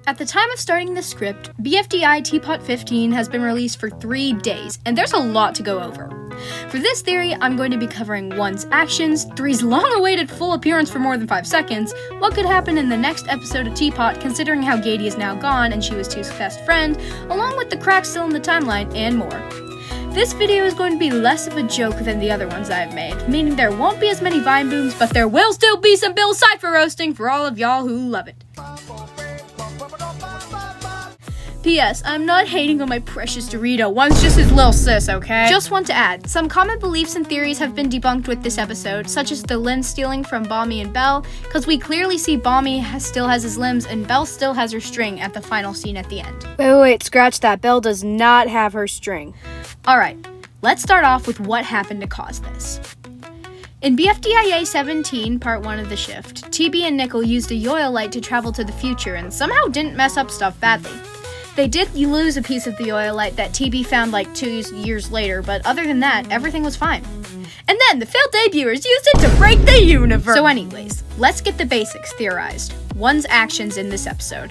At the time of starting the script, BFDI TPOT 15 has been released for 3 days, and there's a lot to go over. For this theory, I'm going to be covering 1's actions, 3's long-awaited full appearance for more than 5 seconds, what could happen in the next episode of Teapot considering how Gady is now gone and she was 2's best friend, along with the cracks still in the timeline, and more. This video is going to be less of a joke than the other ones I've made, meaning there won't be as many Vine booms, but there will still be some Bill Cipher roasting for all of y'all who love it. P.S. I'm not hating on my precious Dorito, one's just his little sis, okay? Just want to add, some common beliefs and theories have been debunked with this episode, such as the limb stealing from Balmy and Belle, because we clearly see Balmy still has his limbs and Belle still has her string at the final scene at the end. Wait, scratch that. Belle does not have her string. Alright, let's start off with what happened to cause this. In BFDIA 17, part 1 of the shift, TB and Nickel used a yo-yo light to travel to the future and somehow didn't mess up stuff badly. They did lose a piece of the yo-yo light that TB found like 2 years later, but other than that, everything was fine. And then the failed debuters used it to break the universe! So anyways, let's get the basics theorized. 1's actions in this episode.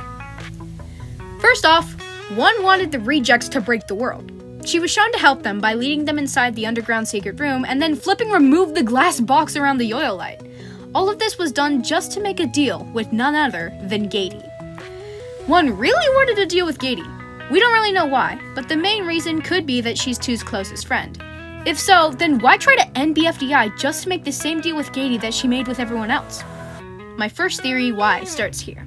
First off, 1 wanted the rejects to break the world. She was shown to help them by leading them inside the underground secret room and then flipping remove the glass box around the yo-yo light. All of this was done just to make a deal with none other than Gady. 1 really wanted to deal with Gady. We don't really know why, but the main reason could be that she's 2's closest friend. If so, then why try to end BFDI just to make the same deal with Gady that she made with everyone else? My first theory why starts here.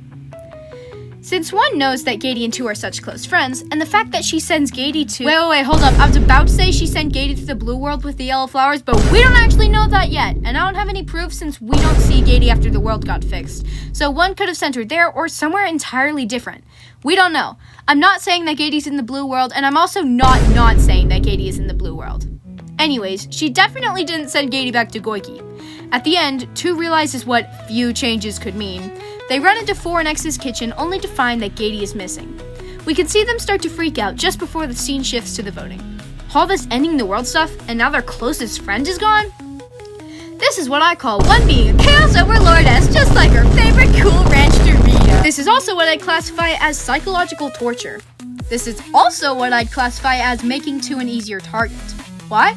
Since 1 knows that Gady and 2 are such close friends, and the fact that she sends Gady to— Wait, hold up. I was about to say she sent Gady to the blue world with the yellow flowers, but we don't actually know that yet, and I don't have any proof since we don't see Gady after the world got fixed. So 1 could have sent her there or somewhere entirely different. We don't know. I'm not saying that Gady's in the blue world, and I'm also not saying that Gady is in the blue world. Anyways, she definitely didn't send Gady back to Goiki. At the end, 2 realizes what few changes could mean. They run into 4 and X's kitchen only to find that Gady is missing. We can see them start to freak out just before the scene shifts to the voting. All this ending the world stuff, and now their closest friend is gone? This is what I call 1 being a chaos overlordess, just like her favorite Cool Ranch Dorito. This is also what I'd classify as psychological torture. This is also what I'd classify as making 2 an easier target. Why?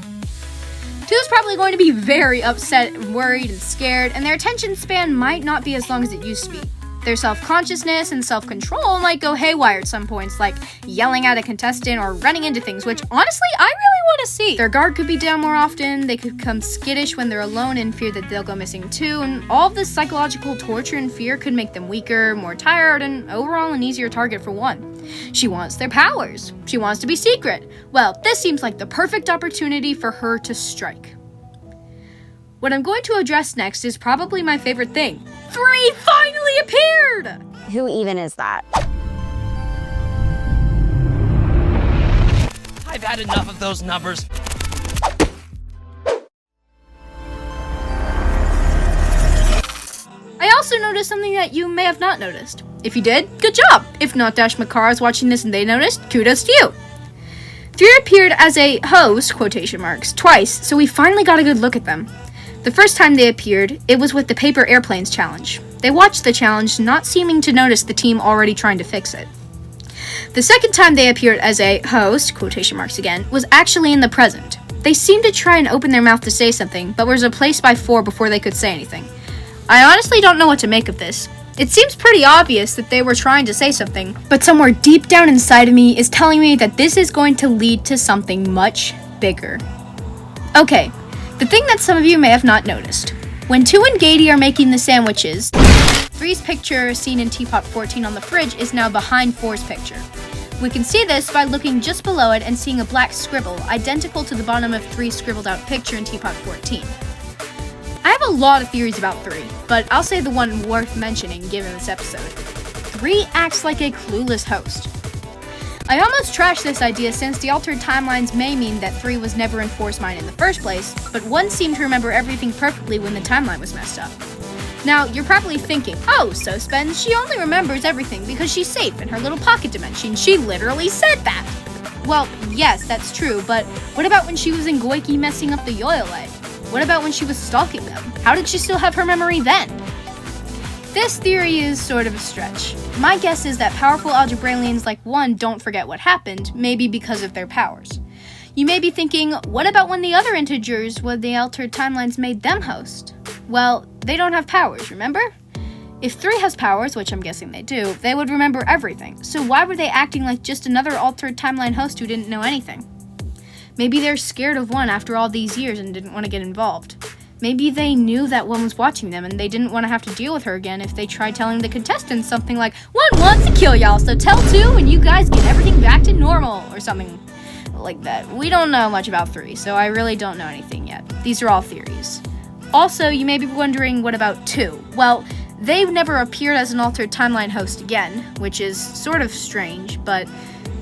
2 is probably going to be very upset, worried, and scared, and their attention span might not be as long as it used to be. Their self-consciousness and self-control might go haywire at some points, like yelling at a contestant or running into things, which honestly, I really want to see. Their guard could be down more often, they could become skittish when they're alone and fear that they'll go missing too, and all of this psychological torture and fear could make them weaker, more tired, and overall an easier target for 1. She wants their powers. She wants to be secret. Well, this seems like the perfect opportunity for her to strike. What I'm going to address next is probably my favorite thing. 3 finally appeared! Who even is that? I've had enough of those numbers. I also noticed something that you may have not noticed. If you did, good job. If not, Dash Makar is watching this and they noticed, kudos to you. 3 appeared as a host, quotation marks, twice, so we finally got a good look at them. The first time they appeared, it was with the paper airplanes challenge. They watched the challenge, not seeming to notice the team already trying to fix it. The second time they appeared as a host, quotation marks again, was actually in the present. They seemed to try and open their mouth to say something, but was replaced by 4 before they could say anything. I honestly don't know what to make of this. It seems pretty obvious that they were trying to say something, but somewhere deep down inside of me is telling me that this is going to lead to something much bigger. Okay, the thing that some of you may have not noticed. When 2 and Gady are making the sandwiches, 3's picture seen in Teapot 14 on the fridge is now behind 4's picture. We can see this by looking just below it and seeing a black scribble, identical to the bottom of 3's scribbled out picture in Teapot 14. I have a lot of theories about 3, but I'll say the one worth mentioning given this episode. 3 acts like a clueless host. I almost trashed this idea since the altered timelines may mean that 3 was never in 4's mind in the first place, but 1 seemed to remember everything perfectly when the timeline was messed up. Now, you're probably thinking, oh, so Spence, she only remembers everything because she's safe in her little pocket dimension. She literally said that. Well, yes, that's true, but what about when she was in Goiki messing up the yo-yo light? What about when she was stalking them? How did she still have her memory then? This theory is sort of a stretch. My guess is that powerful algebrailians like 1 don't forget what happened, maybe because of their powers. You may be thinking, what about when the other integers with the altered timelines made them host? Well, they don't have powers, remember? If 3 has powers, which I'm guessing they do, they would remember everything. So why were they acting like just another altered timeline host who didn't know anything? Maybe they're scared of 1 after all these years and didn't want to get involved. Maybe they knew that 1 was watching them and they didn't want to have to deal with her again if they tried telling the contestants something like, 1 wants to kill y'all, so tell 2 and you guys get everything back to normal, or something like that. We don't know much about 3, so I really don't know anything yet. These are all theories. Also, you may be wondering, what about 2? Well, they've never appeared as an altered timeline host again, which is sort of strange, but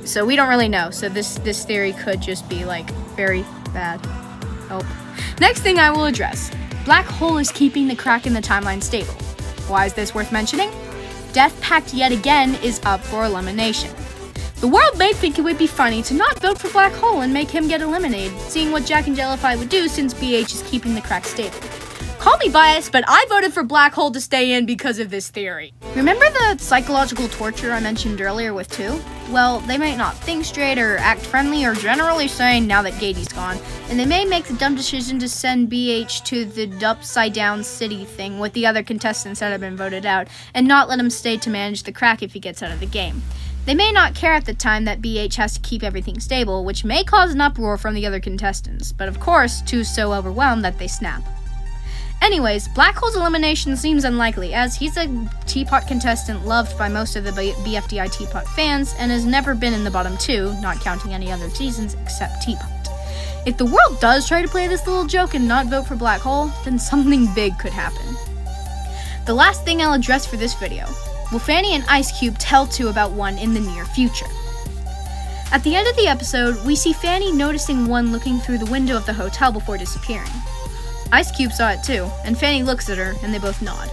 so we don't really know. So this theory could just be like very bad. Oh. Next thing I will address. Black hole is keeping the crack in the timeline stable. Why is this worth mentioning? Death Pact yet again is up for elimination. The world may think it would be funny to not vote for Black Hole and make him get eliminated, seeing what Jack and Jellify would do since BH is keeping the crack stable. Call me biased, but I voted for Black Hole to stay in because of this theory. Remember the psychological torture I mentioned earlier with 2? Well, they might not think straight or act friendly or generally sane now that Gaty's gone, and they may make the dumb decision to send BH to the upside down city thing with the other contestants that have been voted out, and not let him stay to manage the crack if he gets out of the game. They may not care at the time that BH has to keep everything stable, which may cause an uproar from the other contestants, but of course, 2's so overwhelmed that they snap. Anyways, Black Hole's elimination seems unlikely, as he's a Teapot contestant loved by most of the BFDI Teapot fans, and has never been in the bottom 2, not counting any other seasons except Teapot. If the world does try to play this little joke and not vote for Black Hole, then something big could happen. The last thing I'll address for this video, will Fanny and Ice Cube tell 2 about 1 in the near future? At the end of the episode, we see Fanny noticing 1 looking through the window of the hotel before disappearing. Ice Cube saw it too, and Fanny looks at her, and they both nod.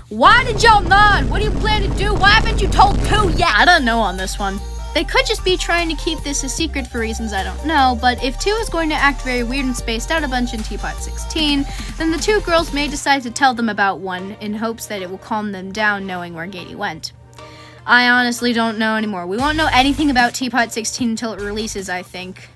Why did y'all nod? What do you plan to do? Why haven't you told 2 yet? I don't know on this one. They could just be trying to keep this a secret for reasons I don't know, but if 2 is going to act very weird and spaced out a bunch in Teapot 16, then the 2 girls may decide to tell them about 1 in hopes that it will calm them down knowing where Gaty went. I honestly don't know anymore. We won't know anything about Teapot 16 until it releases, I think.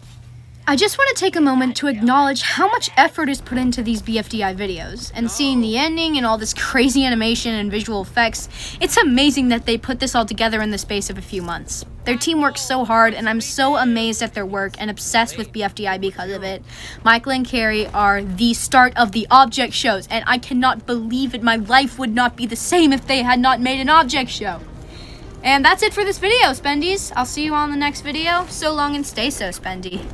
I just want to take a moment to acknowledge how much effort is put into these BFDI videos, and seeing the ending and all this crazy animation and visual effects, it's amazing that they put this all together in the space of a few months. Their team works so hard, and I'm so amazed at their work and obsessed with BFDI because of it. Michael and Carrie are the start of the object shows, and I cannot believe it. My life would not be the same if they had not made an object show. And that's it for this video, Spendies. I'll see you all in the next video. So long and stay so spendy.